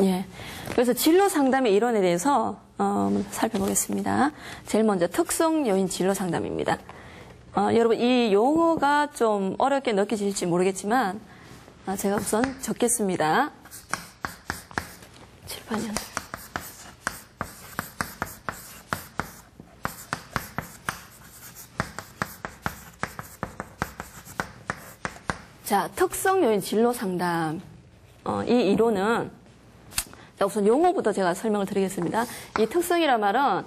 예. 그래서 진로 상담의 이론에 대해서 살펴보겠습니다. 제일 먼저 특성 요인 진로 상담입니다. 여러분 이 용어가 좀 어렵게 느껴질지 모르겠지만 제가 우선 적겠습니다. 칠판이요. 자, 특성 요인 진로 상담. 이 이론은 우선 용어부터 제가 설명을 드리겠습니다. 이 특성이란 말은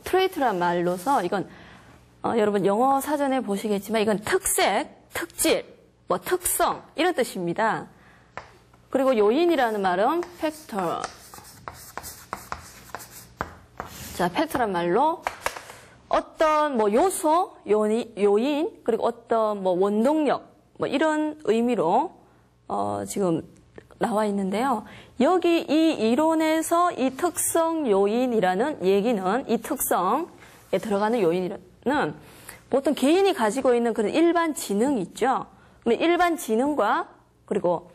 트레이트란 말로서 이건 여러분 영어 사전에 보시겠지만 이건 특색, 특질, 뭐 특성 이런 뜻입니다. 그리고 요인이라는 말은 팩터. 자, 팩터란 말로 어떤 뭐 요소, 요인, 그리고 어떤 뭐 원동력 뭐 이런 의미로 지금 나와 있는데요. 여기 이 이론에서 이 특성 요인이라는 얘기는 이 특성에 들어가는 요인은 보통 개인이 가지고 있는 그런 일반 지능이 있죠. 근데 일반 지능과 그리고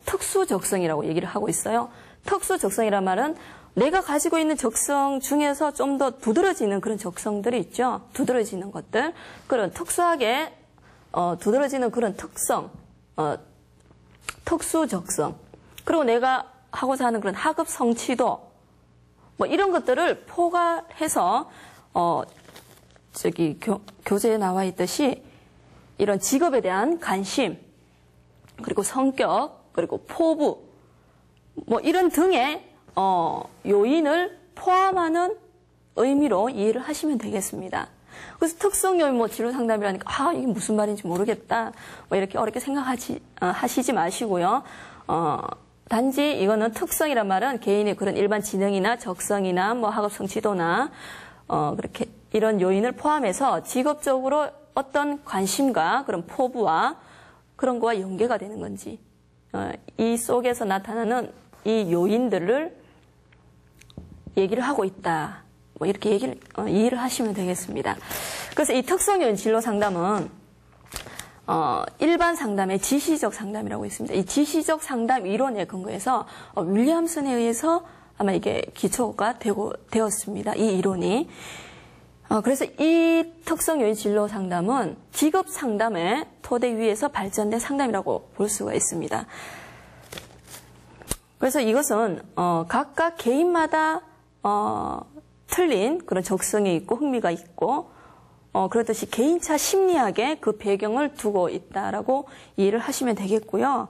특수 적성이라고 얘기를 하고 있어요. 특수 적성이란 말은 내가 가지고 있는 적성 중에서 좀 더 두드러지는 그런 적성들이 있죠. 두드러지는 것들. 그런 특수하게 두드러지는 그런 특성, 특수 적성. 그리고 내가 하고자 하는 그런 학업 성취도 뭐 이런 것들을 포괄해서 교재에 나와 있듯이 이런 직업에 대한 관심, 그리고 성격, 그리고 포부 뭐 이런 등의 요인을 포함하는 의미로 이해를 하시면 되겠습니다. 그래서 특성 요인 뭐 진로 상담이라니까 이게 무슨 말인지 모르겠다 뭐 이렇게 어렵게 하시지 마시고요. 단지 이거는 특성이란 말은 개인의 그런 일반 지능이나 적성이나 뭐 학업 성취도나 그렇게 이런 요인을 포함해서 직업적으로 어떤 관심과 그런 포부와 그런 거와 연계가 되는 건지 이 속에서 나타나는 이 요인들을 얘기를 하고 있다. 뭐 이렇게 이해를 하시면 되겠습니다. 그래서 이 특성 요인 진로 상담은 일반 상담의 지시적 상담이라고 있습니다. 이 지시적 상담 이론에 근거해서 윌리엄슨에 의해서 아마 이게 기초가 되었습니다. 이 이론이. 그래서 이 특성 요인 진로 상담은 직업 상담의 토대 위에서 발전된 상담이라고 볼 수가 있습니다. 그래서 이것은 각각 개인마다 틀린 그런 적성이 있고 흥미가 있고 그렇듯이 개인차 심리학에 그 배경을 두고 있다라고 이해를 하시면 되겠고요.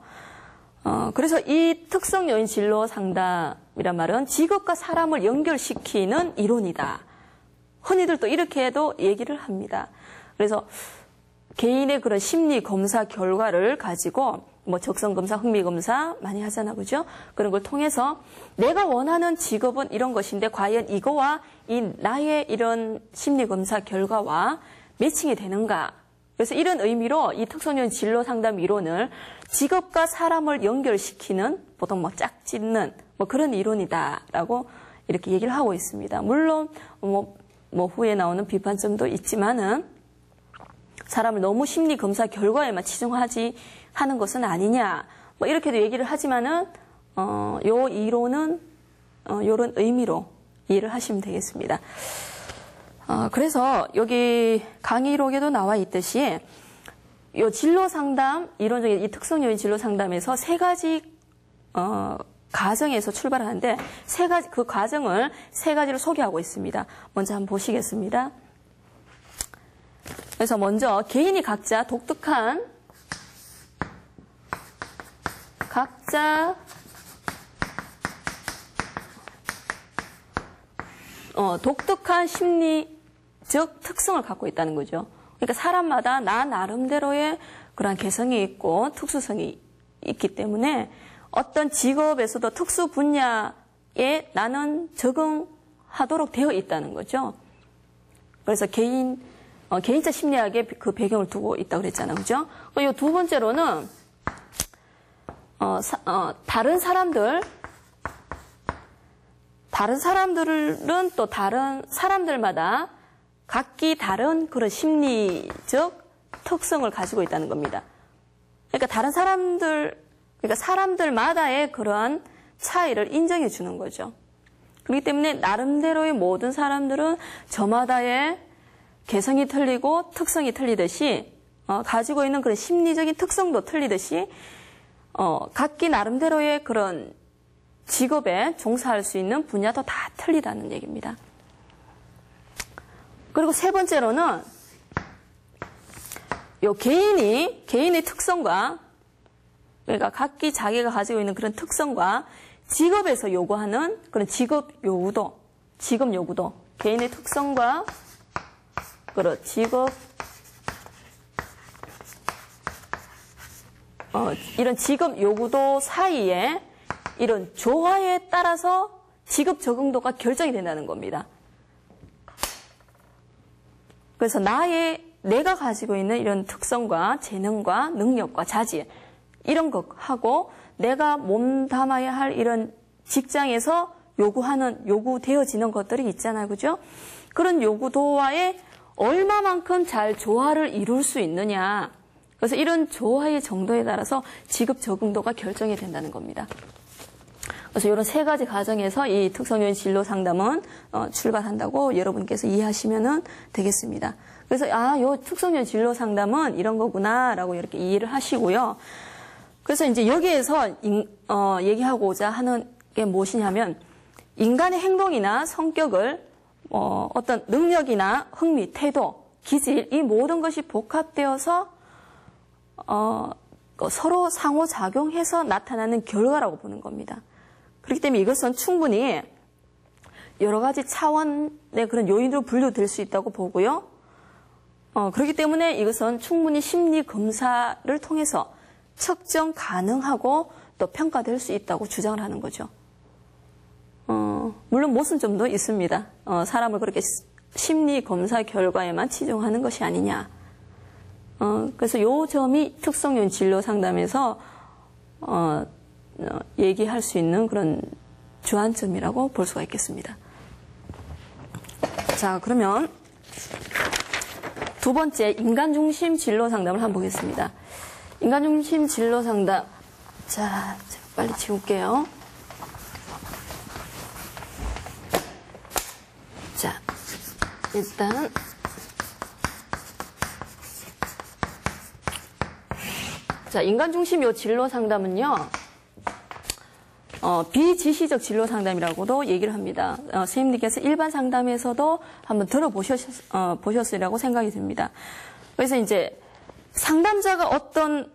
그래서 이 특성 요인 진로 상담이란 말은 직업과 사람을 연결시키는 이론이다. 흔히들 또 이렇게도 얘기를 합니다. 그래서 개인의 그런 심리 검사 결과를 가지고 뭐 적성검사, 흥미검사 많이 하잖아, 그죠? 그런 걸 통해서 내가 원하는 직업은 이런 것인데 과연 이거와 이 나의 이런 심리검사 결과와 매칭이 되는가? 그래서 이런 의미로 이 특성요인 진로 상담 이론을 직업과 사람을 연결시키는 보통 뭐 짝짓는 뭐 그런 이론이다라고 이렇게 얘기를 하고 있습니다. 물론 뭐 후에 나오는 비판점도 있지만은 사람을 너무 심리 검사 결과에만 치중하지 하는 것은 아니냐. 뭐 이렇게도 얘기를 하지만은 요 이론은 요런 의미로 이해를 하시면 되겠습니다. 그래서 여기 강의록에도 나와 있듯이 요 진로 상담 이론적인 이 특성 요인 진로 상담에서 세 가지 과정에서 출발하는데 그 과정을 세 가지로 소개하고 있습니다. 먼저 한번 보시겠습니다. 그래서 먼저 개인이 각자 독특한 심리적 특성을 갖고 있다는 거죠. 그러니까 사람마다 나 나름대로의 그런 개성이 있고 특수성이 있기 때문에 어떤 직업에서도 특수 분야에 나는 적응하도록 되어 있다는 거죠. 그래서 개인차 심리학의 그 배경을 두고 있다고 그랬잖아요. 그죠? 이 두 번째로는 다른 사람들은 또 다른 사람들마다 각기 다른 그런 심리적 특성을 가지고 있다는 겁니다. 그러니까 다른 사람들, 그러니까 사람들마다의 그러한 차이를 인정해 주는 거죠. 그렇기 때문에 나름대로의 모든 사람들은 저마다의 개성이 틀리고 특성이 틀리듯이 가지고 있는 그런 심리적인 특성도 틀리듯이 각기 나름대로의 그런 직업에 종사할 수 있는 분야도 다 틀리다는 얘기입니다. 그리고 세 번째로는 요 개인의 특성과 그러니까 각기 자기가 가지고 있는 그런 특성과 직업에서 요구하는 그런 직업 요구도 개인의 특성과 그런 직업 이런 직업 요구도 사이에 이런 조화에 따라서 직업 적응도가 결정이 된다는 겁니다. 그래서 내가 가지고 있는 이런 특성과 재능과 능력과 자질 이런 것하고 내가 몸담아야 할 이런 직장에서 요구되어지는 것들이 있잖아요. 그죠? 그런 요구도와의 얼마만큼 잘 조화를 이룰 수 있느냐. 그래서 이런 조화의 정도에 따라서 직업 적응도가 결정이 된다는 겁니다. 그래서 이런 세 가지 과정에서 이 특성요인 진로 상담은 출발한다고 여러분께서 이해하시면 되겠습니다. 그래서 요 특성요인 진로 상담은 이런 거구나라고 이렇게 이해를 하시고요. 그래서 이제 여기에서 얘기하고자 하는 게 무엇이냐면 인간의 행동이나 성격을 어떤 능력이나 흥미, 태도, 기질 이 모든 것이 복합되어서 서로 상호작용해서 나타나는 결과라고 보는 겁니다. 그렇기 때문에 이것은 충분히 여러 가지 차원의 그런 요인으로 분류될 수 있다고 보고요. 그렇기 때문에 이것은 충분히 심리 검사를 통해서 측정 가능하고 또 평가될 수 있다고 주장을 하는 거죠. 물론 모순점도 있습니다. 사람을 그렇게 심리 검사 결과에만 치중하는 것이 아니냐. 그래서 요 점이 특성요인 진로 상담에서 얘기할 수 있는 그런 주안점이라고 볼 수가 있겠습니다. 자, 그러면 두 번째 인간중심 진로 상담을 한번 보겠습니다. 인간중심 진로 상담. 자, 빨리 지울게요. 자, 일단 자, 인간중심 요 진로 상담은요. 비지시적 진로 상담이라고도 얘기를 합니다. 선생님들께서 일반 상담에서도 한번 보셨으리라고 생각이 듭니다. 그래서 이제 상담자가 어떤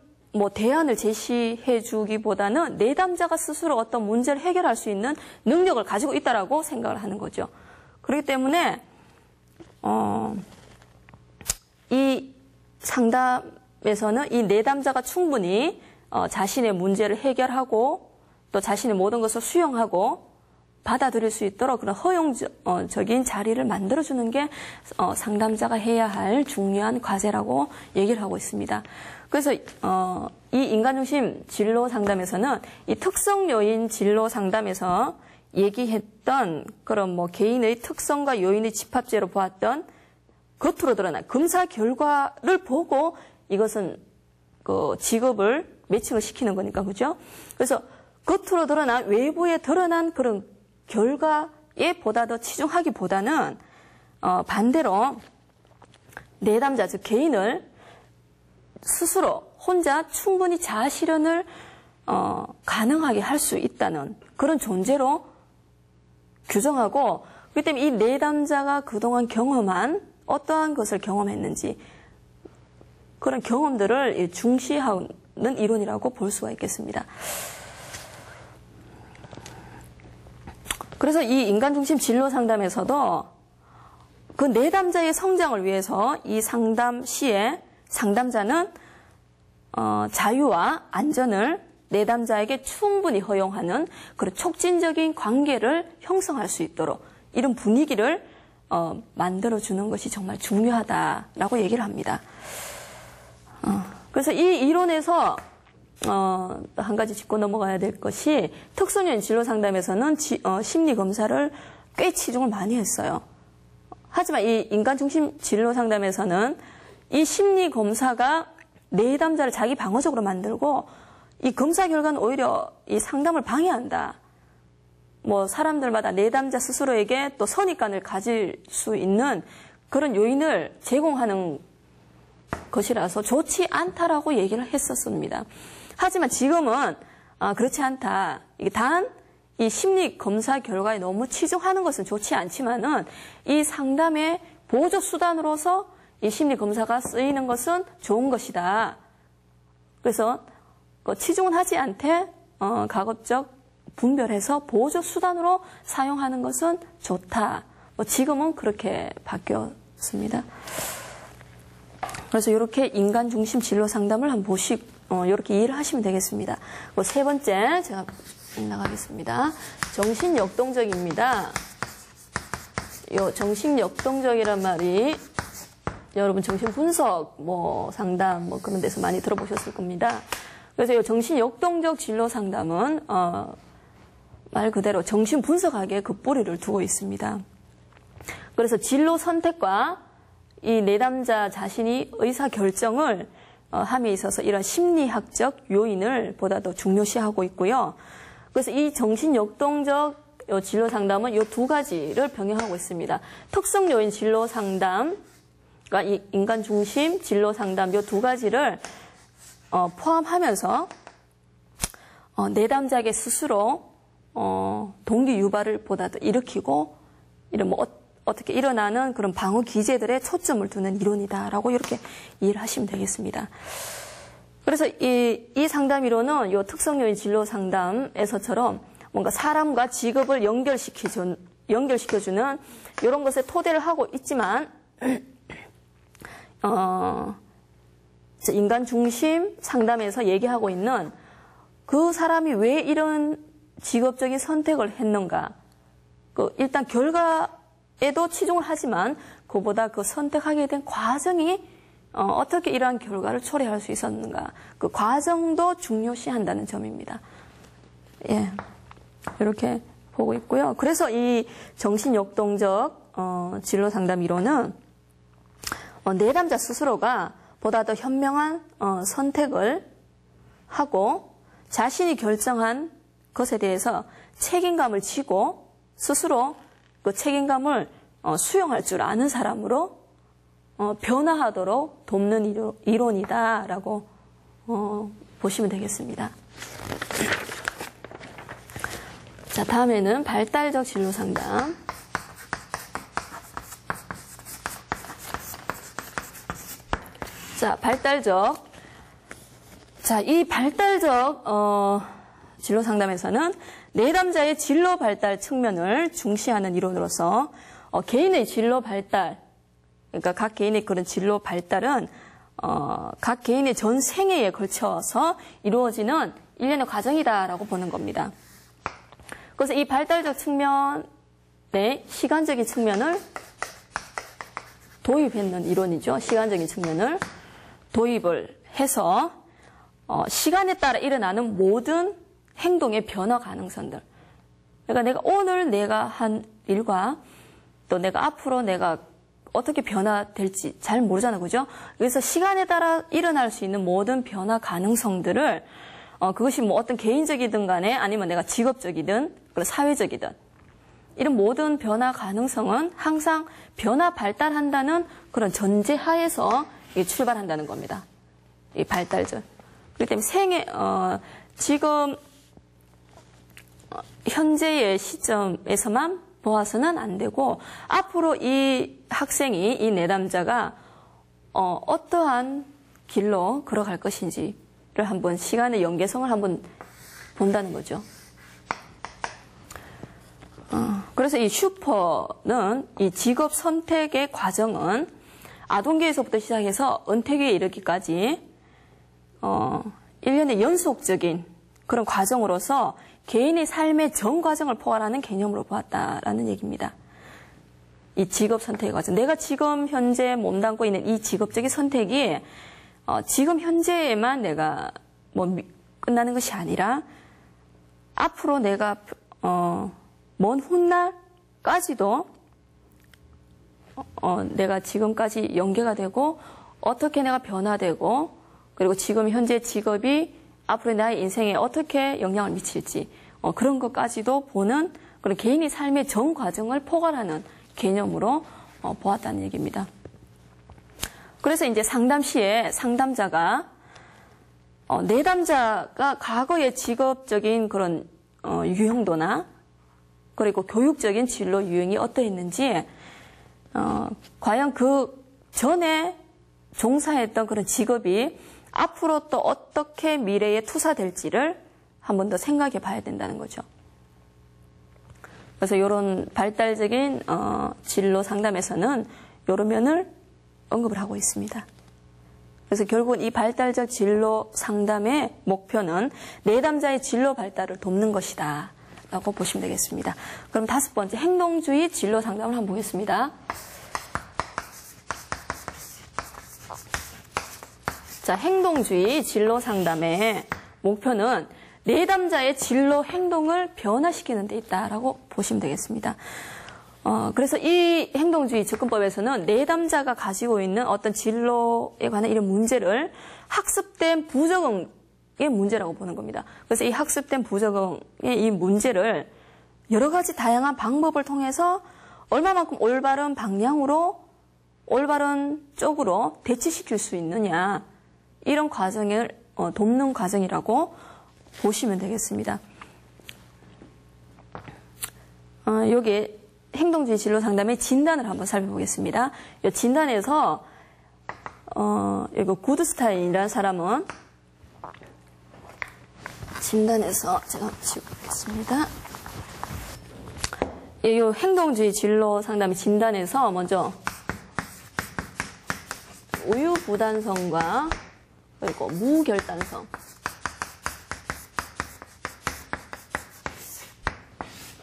대안을 제시해 주기보다는 내담자가 스스로 어떤 문제를 해결할 수 있는 능력을 가지고 있다라고 생각을 하는 거죠. 그렇기 때문에 이 상담에서는 이 내담자가 충분히 자신의 문제를 해결하고 또 자신의 모든 것을 수용하고 받아들일 수 있도록 그런 허용적인 자리를 만들어주는 게 상담자가 해야 할 중요한 과제라고 얘기를 하고 있습니다. 그래서 이 인간중심 진로 상담에서는 이 특성 요인 진로 상담에서 얘기했던 그런 개인의 특성과 요인의 집합제로 보았던 겉으로 드러난 검사 결과를 보고 이것은 그 직업을 매칭을 시키는 거니까, 그죠? 그래서 겉으로 드러난, 외부에 드러난 그런 결과에 보다 더 치중하기보다는, 반대로 내담자, 즉 개인을 스스로 혼자 충분히 자아 실현을, 가능하게 할 수 있다는 그런 존재로 규정하고, 그렇기 때문에 이 내담자가 그동안 경험한 어떠한 것을 경험했는지, 그런 경험들을 중시하는 이론이라고 볼 수가 있겠습니다. 그래서 이 인간중심 진로 상담에서도 그 내담자의 성장을 위해서 이 상담 시에 상담자는 자유와 안전을 내담자에게 충분히 허용하는 그런 촉진적인 관계를 형성할 수 있도록 이런 분위기를 만들어주는 것이 정말 중요하다라고 얘기를 합니다. 그래서 이 이론에서 한 가지 짚고 넘어가야 될 것이 특성요인 진로 상담에서는 심리 검사를 꽤 치중을 많이 했어요. 하지만 이 인간중심 진로 상담에서는 이 심리 검사가 내담자를 자기 방어적으로 만들고 이 검사 결과는 오히려 이 상담을 방해한다. 뭐 사람들마다 내담자 스스로에게 또 선입관을 가질 수 있는 그런 요인을 제공하는 것이라서 좋지 않다라고 얘기를 했었습니다. 하지만 지금은 그렇지 않다. 이게 단 이 심리 검사 결과에 너무 치중하는 것은 좋지 않지만은 이 상담의 보조 수단으로서 이 심리 검사가 쓰이는 것은 좋은 것이다. 그래서 치중은 하지 않되 가급적 분별해서 보조 수단으로 사용하는 것은 좋다. 지금은 그렇게 바뀌었습니다. 그래서 이렇게 인간 중심 진로 상담을 한번 이렇게 이해를 하시면 되겠습니다. 세 번째 제가 나가겠습니다. 정신역동적입니다. 요 정신역동적이란 말이 여러분 정신분석 상담 그런 데서 많이 들어보셨을 겁니다. 그래서 이 정신역동적 진로 상담은 말 그대로 정신분석학에 그 뿌리를 두고 있습니다. 그래서 진로 선택과 이 내담자 자신이 의사결정을 함에 있어서 이런 심리학적 요인을 보다 더 중요시하고 있고요. 그래서 이 정신역동적 진로 상담은 이 두 가지를 병행하고 있습니다. 특성 요인 진로 상담, 그러니까 이 인간 중심 진로 상담 이 두 가지를 포함하면서 내담자에게 스스로 동기 유발을 보다 더 일으키고 이런 어떻게 일어나는 그런 방어 기제들에 초점을 두는 이론이다라고 이렇게 이해를 하시면 되겠습니다. 그래서 이 상담 이론은 이 특성 요인 진로 상담에서처럼 뭔가 사람과 직업을 연결시켜주는 이런 것에 토대를 하고 있지만 인간 중심 상담에서 얘기하고 있는 그 사람이 왜 이런 직업적인 선택을 했는가. 일단 결과에도 치중을 하지만 그보다 그 선택하게 된 과정이 어떻게 이러한 결과를 초래할 수 있었는가. 그 과정도 중요시한다는 점입니다. 예, 이렇게 보고 있고요. 그래서 이 정신역동적 진로 상담 이론은 내담자 스스로가 보다 더 현명한 선택을 하고 자신이 결정한 것에 대해서 책임감을 지고 스스로 그 책임감을 수용할 줄 아는 사람으로 변화하도록 돕는 이론이다라고 보시면 되겠습니다. 자, 다음에는 발달적 진로 상담. 자, 발달적. 자, 이 발달적 진로 상담에서는 내담자의 진로 발달 측면을 중시하는 이론으로서 개인의 진로 발달, 그러니까 각 개인의 그런 진로 발달은 각 개인의 전 생애에 걸쳐서 이루어지는 일련의 과정이다라고 보는 겁니다. 그래서 이 발달적 측면의 시간적인 측면을 도입했는 이론이죠. 시간적인 측면을 도입을 해서 시간에 따라 일어나는 모든 행동의 변화 가능성들. 그러니까 내가 오늘 내가 한 일과 또 내가 앞으로 내가 어떻게 변화될지 잘 모르잖아요. 그죠? 그래서 시간에 따라 일어날 수 있는 모든 변화 가능성들을 그것이 어떤 개인적이든 간에 아니면 내가 직업적이든 사회적이든 이런 모든 변화 가능성은 항상 변화 발달한다는 그런 전제하에서 출발한다는 겁니다. 이 발달적. 그렇기 때문에 지금 현재의 시점에서만 보아서는 안 되고 앞으로 이 학생이 이 내담자가 어떠한 길로 걸어갈 것인지를 한번 시간의 연계성을 한번 본다는 거죠. 그래서 이 슈퍼는 이 직업 선택의 과정은 아동기에서부터 시작해서 은퇴기에 이르기까지 일련의 연속적인 그런 과정으로서 개인의 삶의 전 과정을 포괄하는 개념으로 보았다라는 얘기입니다. 이 직업 선택의 과정. 내가 지금 현재 몸담고 있는 이 직업적인 선택이 지금 현재에만 내가 끝나는 것이 아니라 앞으로 내가 먼 훗날까지도 내가 지금까지 연계가 되고 어떻게 내가 변화되고 그리고 지금 현재 직업이 앞으로 나의 인생에 어떻게 영향을 미칠지 그런 것까지도 보는 그런 개인의 삶의 전 과정을 포괄하는 개념으로 보았다는 얘기입니다. 그래서 이제 상담 시에 상담자가 내담자가 과거의 직업적인 그런 유형도나 그리고 교육적인 진로 유형이 어떠했는지 과연 그 전에 종사했던 그런 직업이 앞으로 또 어떻게 미래에 투사될지를 한 번 더 생각해 봐야 된다는 거죠. 그래서 이런 발달적인 진로 상담에서는 이런 면을 언급을 하고 있습니다. 그래서 결국 이 발달적 진로 상담의 목표는 내담자의 진로 발달을 돕는 것이다 라고 보시면 되겠습니다. 그럼 5번째 행동주의 진로 상담을 한번 보겠습니다. 자, 행동주의 진로 상담의 목표는 내담자의 진로 행동을 변화시키는 데 있다라고 보시면 되겠습니다. 그래서 이 행동주의 접근법에서는 내담자가 가지고 있는 어떤 진로에 관한 이런 문제를 학습된 부적응의 문제라고 보는 겁니다. 그래서 이 학습된 부적응의 이 문제를 여러 가지 다양한 방법을 통해서 얼마만큼 올바른 방향으로 올바른 쪽으로 대치시킬 수 있느냐 이런 과정을 돕는 과정이라고 보시면 되겠습니다. 여기 행동주의 진로 상담의 진단을 한번 살펴보겠습니다. 이 진단에서 이거 구드스타인이라는 사람은 진단에서 제가 지우겠습니다. 이 행동주의 진로 상담의 진단에서 먼저 우유부단성과 그리고 무결단성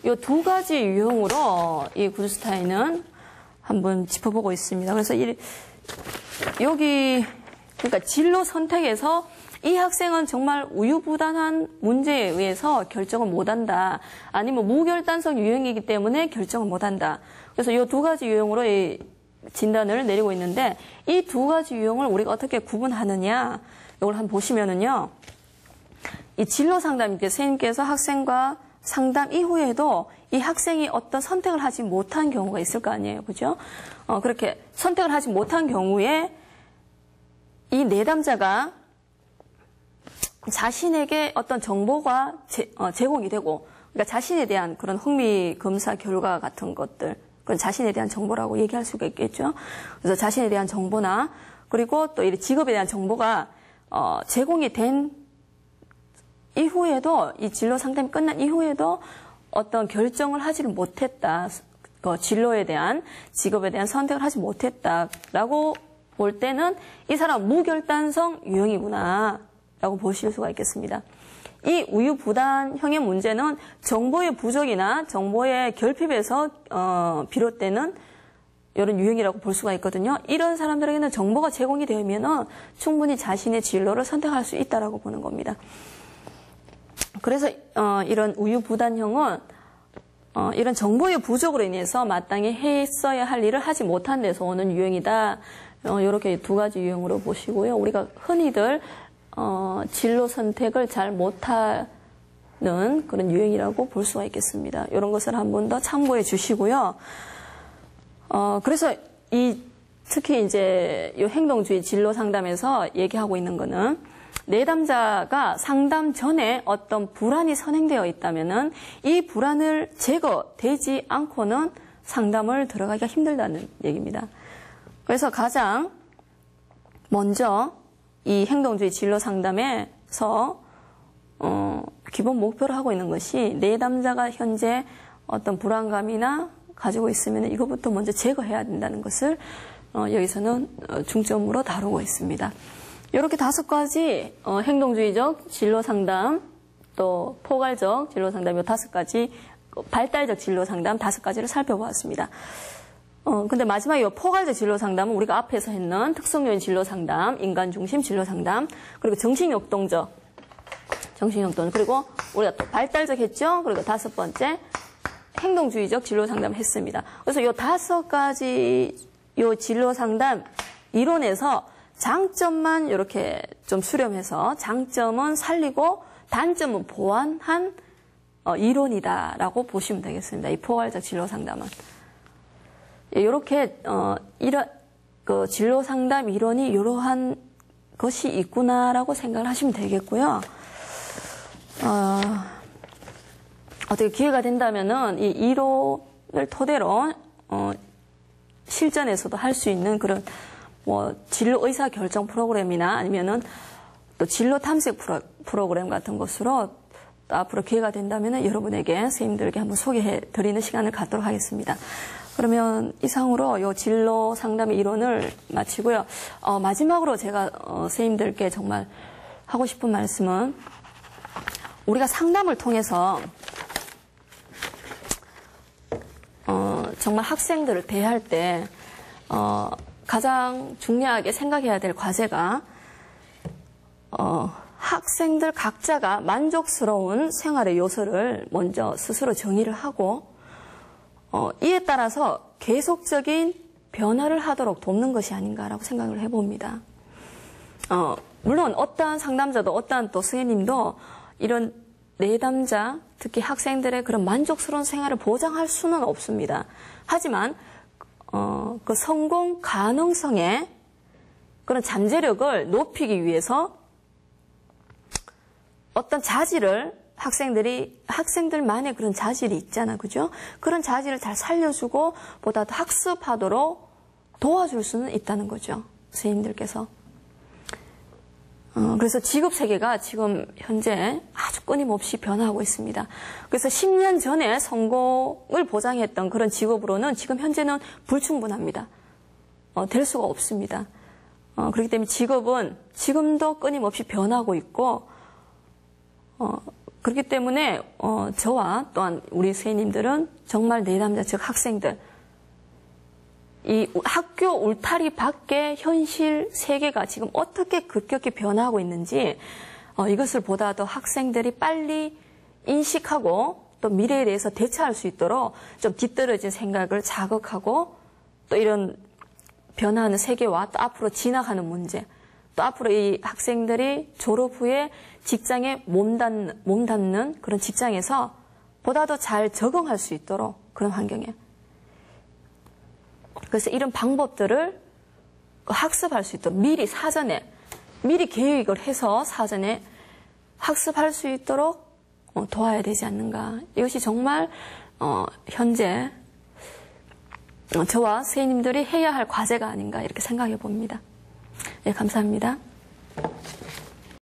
이 두 가지 유형으로 이 구드스타인은 한번 짚어보고 있습니다. 그래서 여기 그러니까 진로 선택에서 이 학생은 정말 우유부단한 문제에 의해서 결정을 못한다. 아니면 무결단성 유형이기 때문에 결정을 못한다. 그래서 이 두 가지 유형으로 이 진단을 내리고 있는데 이 두 가지 유형을 우리가 어떻게 구분하느냐 이걸 한번 보시면은요. 이 진로 상담 때 선생님께서 학생과 상담 이후에도 이 학생이 어떤 선택을 하지 못한 경우가 있을 거 아니에요. 그죠? 그렇게 선택을 하지 못한 경우에 이 내담자가 자신에게 어떤 정보가 제공이 되고, 그러니까 자신에 대한 그런 흥미 검사 결과 같은 것들, 그건 자신에 대한 정보라고 얘기할 수가 있겠죠. 그래서 자신에 대한 정보나, 그리고 또 이 직업에 대한 정보가 제공이 된 이후에도 이 진로 상담이 끝난 이후에도 어떤 결정을 하지를 못했다. 진로에 대한 직업에 대한 선택을 하지 못했다라고 볼 때는 이 사람 무결단성 유형이구나 라고 보실 수가 있겠습니다. 이 우유부단형의 문제는 정보의 부족이나 정보의 결핍에서 비롯되는 이런 유형이라고 볼 수가 있거든요. 이런 사람들에게는 정보가 제공이 되면 충분히 자신의 진로를 선택할 수 있다라고 보는 겁니다. 그래서 이런 우유부단형은 이런 정보의 부족으로 인해서 마땅히 했어야 할 일을 하지 못한 데서 오는 유형이다. 이렇게 두 가지 유형으로 보시고요. 우리가 흔히들 진로 선택을 잘 못하는 그런 유형이라고 볼 수가 있겠습니다. 이런 것을 한 번 더 참고해 주시고요. 그래서 특히 이제 이 행동주의 진로 상담에서 얘기하고 있는 거는 내담자가 상담 전에 어떤 불안이 선행되어 있다면은 이 불안을 제거되지 않고는 상담을 들어가기가 힘들다는 얘기입니다. 그래서 가장 먼저 이 행동주의 진로 상담에서 기본 목표로 하고 있는 것이 내담자가 현재 어떤 불안감이나 가지고 있으면 이것부터 먼저 제거해야 된다는 것을 여기서는 중점으로 다루고 있습니다. 이렇게 5가지 행동주의적 진로 상담, 또 포괄적 진로 상담 이 5가지, 발달적 진로 상담 5가지를 살펴보았습니다. 근데 마지막에 이 포괄적 진로 상담은 우리가 앞에서 했는 특성요인 진로 상담, 인간 중심 진로 상담, 그리고 정신역동적, 그리고 우리가 또 발달적 했죠. 그리고 5번째 행동주의적 진로 상담 했습니다. 그래서 이 5가지 이 진로 상담 이론에서 장점만 이렇게 좀 수렴해서 장점은 살리고 단점은 보완한 이론이다라고 보시면 되겠습니다. 이 포괄적 진로 상담은. 이렇게 이런 그 진로 상담 이론이 이러한 것이 있구나라고 생각을 하시면 되겠고요. 어떻게 기회가 된다면은 이 이론을 토대로 실전에서도 할 수 있는 그런 뭐 진로 의사 결정 프로그램이나 아니면은 또 진로 탐색 프로그램 같은 것으로 앞으로 기회가 된다면은 여러분에게 선생님들에게 한번 소개해 드리는 시간을 갖도록 하겠습니다. 그러면 이상으로 요 진로 상담의 이론을 마치고요. 마지막으로 제가 선생님들께 정말 하고 싶은 말씀은 우리가 상담을 통해서 정말 학생들을 대할 때 가장 중요하게 생각해야 될 과제가 학생들 각자가 만족스러운 생활의 요소를 먼저 스스로 정의를 하고 이에 따라서 계속적인 변화를 하도록 돕는 것이 아닌가라고 생각을 해봅니다. 물론 어떠한 상담자도 어떠한 또 선생님도 이런 내담자, 특히 학생들의 그런 만족스러운 생활을 보장할 수는 없습니다. 하지만 그 성공 가능성의 그런 잠재력을 높이기 위해서 어떤 자질을 학생들만의 그런 자질이 있잖아, 그죠? 그런 자질을 잘 살려주고 보다 더 학습하도록 도와줄 수는 있다는 거죠, 선생님들께서. 그래서 직업 세계가 지금 현재 아주 끊임없이 변화하고 있습니다. 그래서 10년 전에 성공을 보장했던 그런 직업으로는 지금 현재는 불충분합니다. 될 수가 없습니다. 그렇기 때문에 직업은 지금도 끊임없이 변하고 있고, 그렇기 때문에 저와 또한 우리 선생님들은 정말 내담자, 즉 학생들, 이 학교 울타리 밖의 현실 세계가 지금 어떻게 급격히 변화하고 있는지 이것을 보다 더 학생들이 빨리 인식하고 또 미래에 대해서 대처할 수 있도록 좀 뒤떨어진 생각을 자극하고 또 이런 변화하는 세계와 또 앞으로 지나가는 문제, 또 앞으로 이 학생들이 졸업 후에 직장에 몸담는 그런 직장에서 보다 더 잘 적응할 수 있도록 그런 환경에. 그래서 이런 방법들을 학습할 수 있도록 미리 계획을 해서 사전에 학습할 수 있도록 도와야 되지 않는가. 이것이 정말 현재 저와 선생님들이 해야 할 과제가 아닌가 이렇게 생각해 봅니다. 예, 감사합니다.